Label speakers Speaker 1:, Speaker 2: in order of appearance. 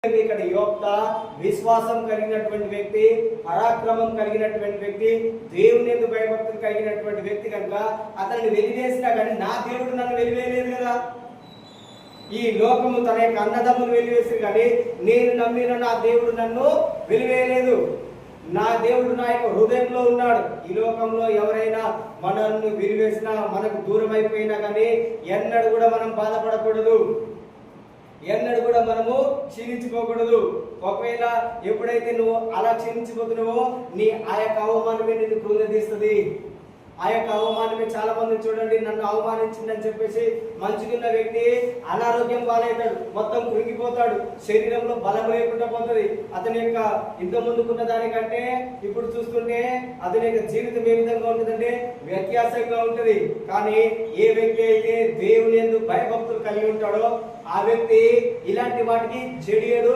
Speaker 1: ఇక్కడ యోక్త విశ్వాసం కలిగినటువంటి వ్యక్తి, పరాక్రమం కలిగినటువంటి వ్యక్తి, దేవుని యందు భయభక్తులు కలిగినటువంటి వ్యక్తి కనుక అతన్ని వెలివేసినా కానీ నా దేవుడు నన్ను వెలివేయలేదు కదా. ఈ లోకము తన యొక్క అన్నదమ్ములు వెలివేసి కానీ నేను నమ్మిన నా దేవుడు నన్ను వెలివేయలేదు. నా దేవుడు నా యొక్క హృదయంలో ఉన్నాడు. ఈ లోకంలో ఎవరైనా మనల్ని వెలివేసినా, మనకు దూరం అయిపోయినా కానీ ఎన్నడూ కూడా మనం బాధపడకూడదు, ఎన్నడూ కూడా మనము క్షీణించిపోకూడదు. ఒకవేళ ఎప్పుడైతే నువ్వు అలా క్షీణించిపోతున్నావో నీ ఆ యొక్క అవమానమే నిన్ను కృంగదీస్తుంది. ఆ యొక్క అవమానమే చాలా మంది చూడండి, నన్ను అవమానించిందని చెప్పేసి మంచిగున్న వ్యక్తి అనారోగ్యం పాలవుతాడు, మొత్తం కృంగిపోతాడు, శరీరంలో బలం లేకుండా పోతుంది. అతని యొక్క ఇంత ముందుకున్న దానికంటే ఇప్పుడు చూస్తుంటే అతని యొక్క జీవితం ఏ విధంగా ఉంటుందంటే వ్యత్యాసంగా ఉంటుంది. కానీ ఏ వ్యక్తి అయితే దేవుని యందు భయభక్తులు కలిగి ఉంటాడో ఆ వ్యక్తి ఇలాంటి వాటికి జడియడు.